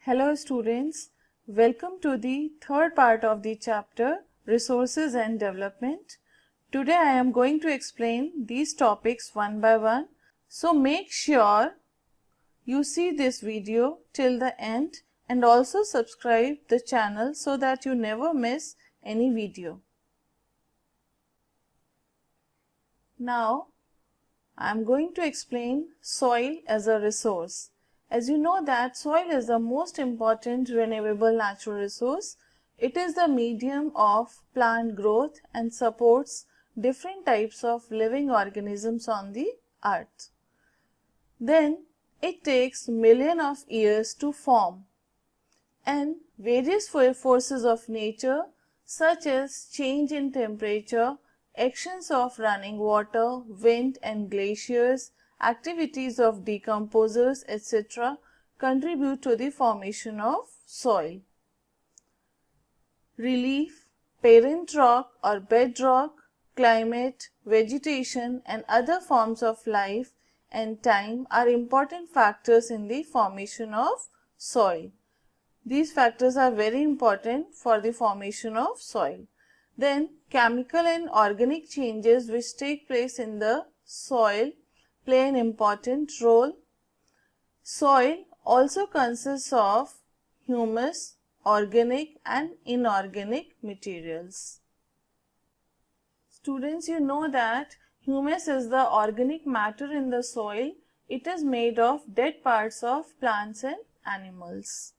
Hello students, welcome to the third part of the chapter Resources and Development. Today I am going to explain these topics one by one. So make sure you see this video till the end and also subscribe the channel so that you never miss any video. Now I am going to explain soil as a resource. As you know that soil is the most important renewable natural resource. It is the medium of plant growth and supports different types of living organisms on the earth. Then it takes millions of years to form, and various forces of nature such as change in temperature, actions of running water, wind and glaciers, activities of decomposers, etc. contribute to the formation of soil. Relief, parent rock or bedrock, climate, vegetation and other forms of life and time are important factors in the formation of soil. These factors are very important for the formation of soil. Then chemical and organic changes which take place in the soil play an important role. Soil also consists of humus, organic and inorganic materials. Students, you know that humus is the organic matter in the soil. It is made of dead parts of plants and animals.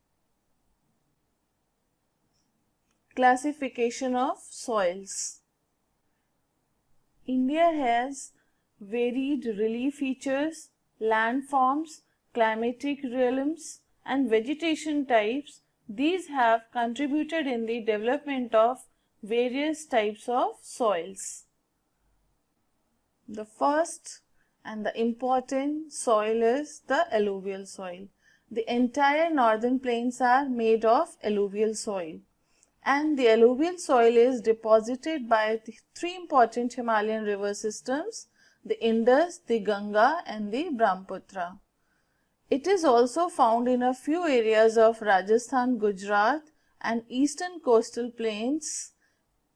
Classification of soils. India has varied relief features, landforms, climatic realms and vegetation types. These have contributed in the development of various types of soils. The first and the important soil is the alluvial soil. The entire northern plains are made of alluvial soil, and the alluvial soil is deposited by the three important Himalayan river systems, the Indus, the Ganga and the Brahmaputra. It is also found in a few areas of Rajasthan, Gujarat and eastern coastal plains,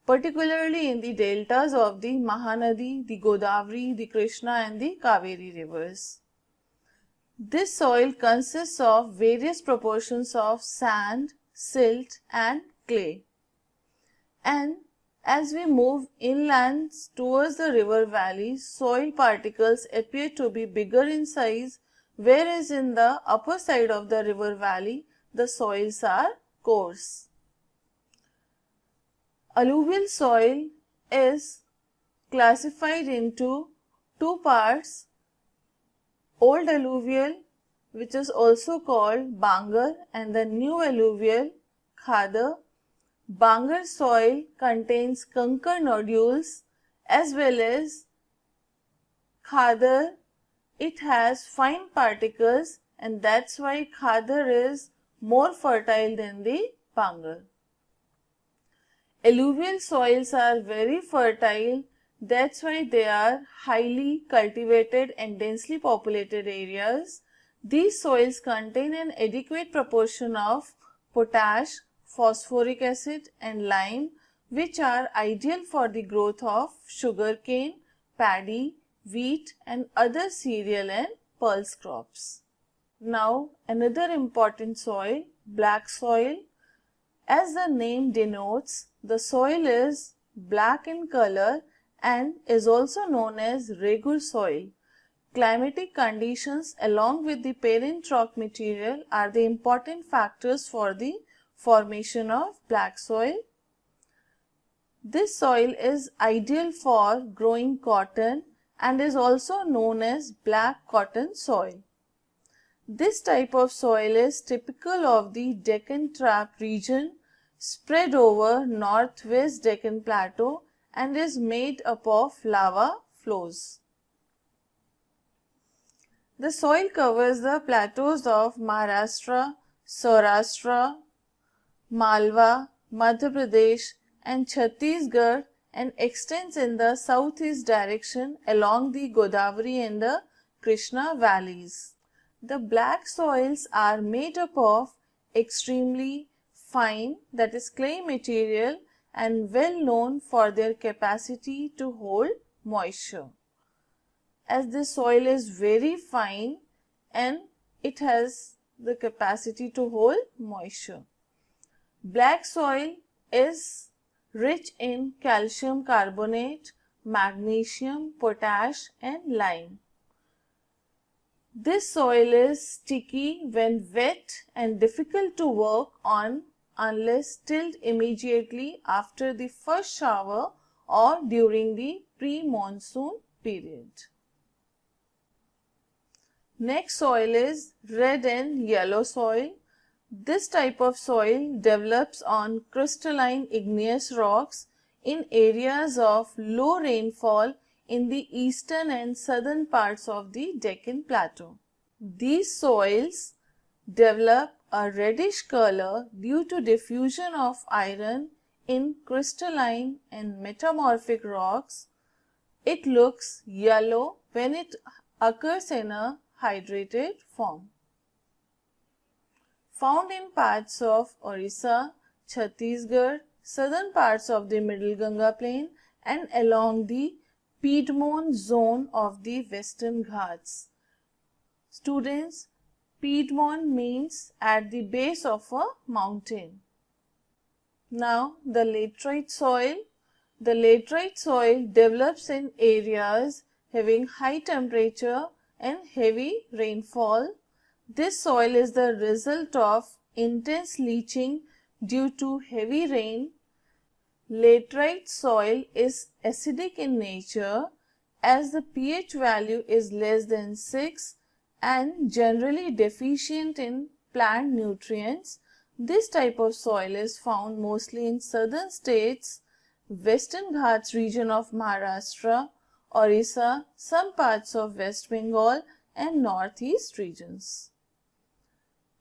particularly in the deltas of the Mahanadi, the Godavari, the Krishna and the Kaveri rivers. This soil consists of various proportions of sand, silt and clay. And as we move inland towards the river valley, soil particles appear to be bigger in size, whereas in the upper side of the river valley, the soils are coarse. Alluvial soil is classified into two parts, old alluvial, which is also called Bangar, and the new alluvial, Khadar. Bangar soil contains conker nodules as well as Khadar. It has fine particles, and that's why Khadar is more fertile than the Bangar. Alluvial soils are very fertile, that's why they are highly cultivated and densely populated areas. These soils contain an adequate proportion of potash, phosphoric acid and lime, which are ideal for the growth of sugarcane, paddy, wheat and other cereal and pulse crops. Now another important soil, black soil. As the name denotes, the soil is black in color and is also known as regur soil. Climatic conditions along with the parent rock material are the important factors for the formation of black soil. This soil is ideal for growing cotton and is also known as black cotton soil. This type of soil is typical of the Deccan Trap region, spread over northwest Deccan Plateau and is made up of lava flows. The soil covers the plateaus of Maharashtra, Saurashtra, Malwa, Madhya Pradesh and Chhattisgarh and extends in the southeast direction along the Godavari and the Krishna valleys. The black soils are made up of extremely fine, that is clay material, and well known for their capacity to hold moisture. As the soil is very fine and it has the capacity to hold moisture. Black soil is rich in calcium carbonate, magnesium, potash and lime. This soil is sticky when wet and difficult to work on unless tilled immediately after the first shower or during the pre-monsoon period. Next soil is red and yellow soil. This type of soil develops on crystalline igneous rocks in areas of low rainfall in the eastern and southern parts of the Deccan Plateau. These soils develop a reddish color due to diffusion of iron in crystalline and metamorphic rocks. It looks yellow when it occurs in a hydrated form. Found in parts of Orissa, Chhattisgarh, southern parts of the Middle Ganga plain and along the Piedmont zone of the Western Ghats. Students, Piedmont means at the base of a mountain. Now the laterite soil. The laterite soil develops in areas having high temperature and heavy rainfall. This soil is the result of intense leaching due to heavy rain. Laterite soil is acidic in nature as the pH value is less than 6 and generally deficient in plant nutrients. This type of soil is found mostly in southern states, Western Ghats region of Maharashtra, Orissa, some parts of West Bengal and northeast regions.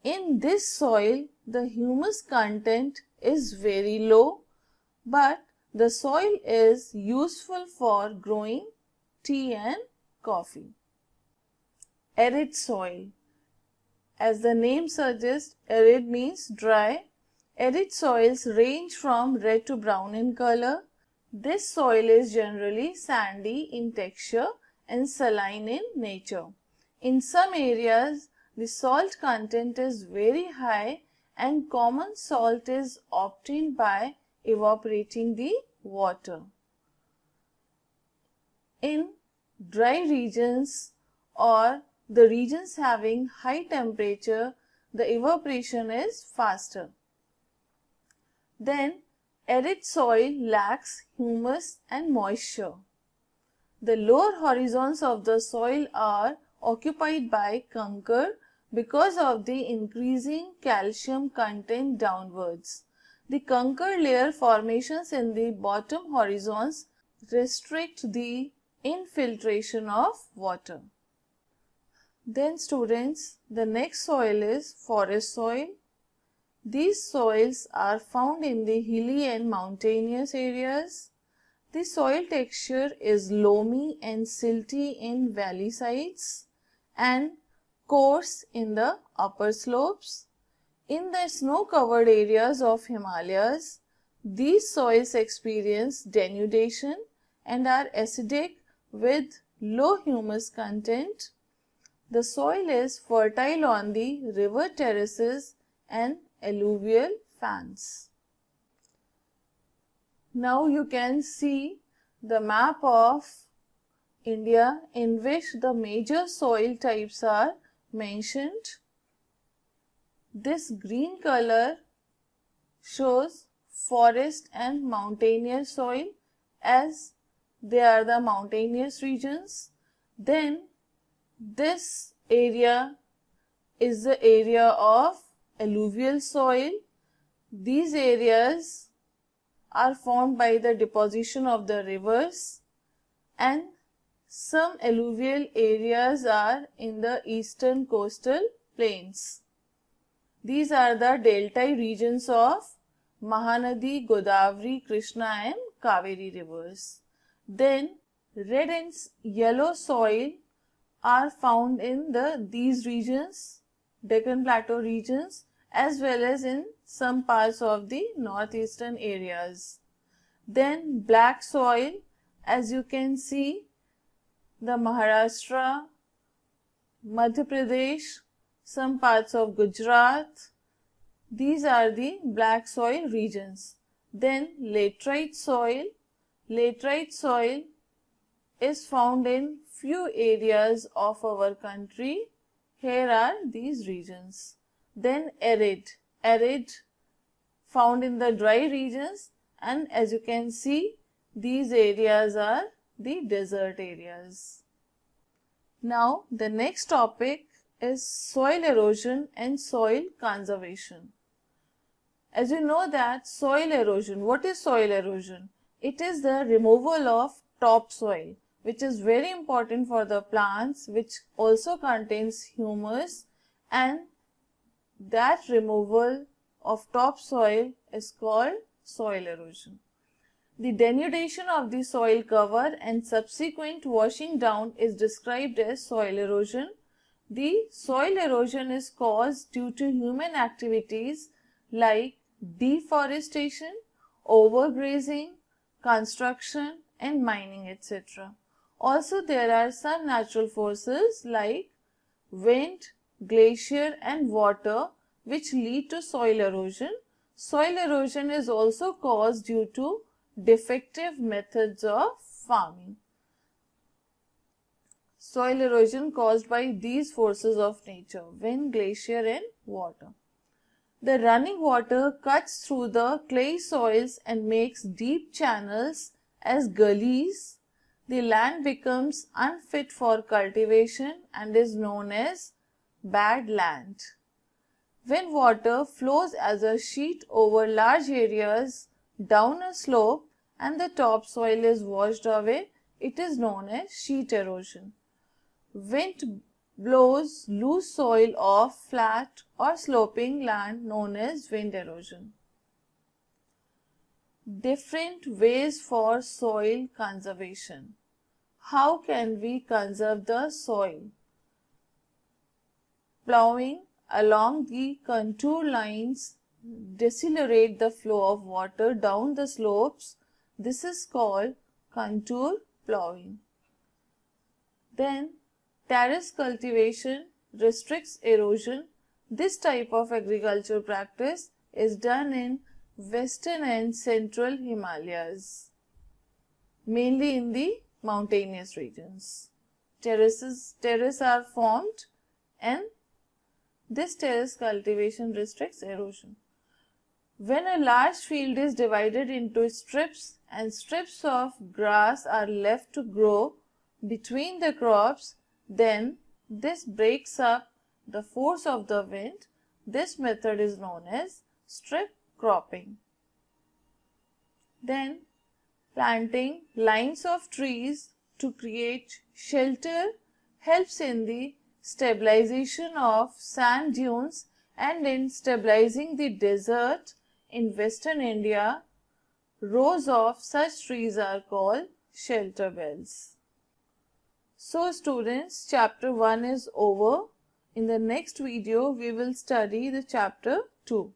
In this soil, the humus content is very low, but the soil is useful for growing tea and coffee. Arid soil. As the name suggests, arid means dry. Arid soils range from red to brown in color. This soil is generally sandy in texture and saline in nature. In some areas, the salt content is very high and common salt is obtained by evaporating the water. In dry regions or the regions having high temperature, the evaporation is faster. Then, arid soil lacks humus and moisture. The lower horizons of the soil are occupied by conker because of the increasing calcium content downwards. The conker layer formations in the bottom horizons restrict the infiltration of water. Then students, the next soil is forest soil. These soils are found in the hilly and mountainous areas. The soil texture is loamy and silty in valley sides and coarse in the upper slopes. In the snow-covered areas of Himalayas, these soils experience denudation and are acidic with low humus content. The soil is fertile on the river terraces and alluvial fans. Now you can see the map of India in which the major soil types are mentioned. This green color shows forest and mountainous soil as they are the mountainous regions. Then this area is the area of alluvial soil. These areas are formed by the deposition of the rivers, and some alluvial areas are in the eastern coastal plains. These are the delta regions of Mahanadi, Godavari, Krishna and Kaveri rivers. Then red and yellow soil are found in these regions, Deccan Plateau regions, as well as in some parts of the northeastern areas. Then black soil, as you can see, the Maharashtra, Madhya Pradesh, some parts of Gujarat, these are the black soil regions. Then laterite soil. Laterite soil is found in few areas of our country. Here are these regions. Then arid. Arid found in the dry regions, and as you can see, these areas are the desert areas. Now the next topic is soil erosion and soil conservation. As you know that soil erosion, what is soil erosion? It is the removal of topsoil, which is very important for the plants, which also contains humus, and that removal of topsoil is called soil erosion. The denudation of the soil cover and subsequent washing down is described as soil erosion. The soil erosion is caused due to human activities like deforestation, overgrazing, construction and mining, etc. Also, there are some natural forces like wind, glacier and water which lead to soil erosion. Soil erosion is also caused due to defective methods of farming. Soil erosion caused by these forces of nature, wind, glacier and water. The running water cuts through the clay soils and makes deep channels as gullies. The land becomes unfit for cultivation and is known as bad land. When water flows as a sheet over large areas down a slope and the topsoil is washed away, it is known as sheet erosion. Wind blows loose soil off flat or sloping land known as wind erosion. Different ways for soil conservation. How can we conserve the soil? Plowing along the contour lines decelerate the flow of water down the slopes. This is called contour plowing. Then terrace cultivation restricts erosion. This type of agriculture practice is done in western and central Himalayas, mainly in the mountainous regions. Terraces are formed and this terrace cultivation restricts erosion. When a large field is divided into strips and strips of grass are left to grow between the crops, then this breaks up the force of the wind. This method is known as strip cropping. Then planting lines of trees to create shelter helps in the stabilization of sand dunes and in stabilizing the desert in western India. Rows of such trees are called shelter belts. So students, chapter 1 is over. In the next video, we will study the chapter 2.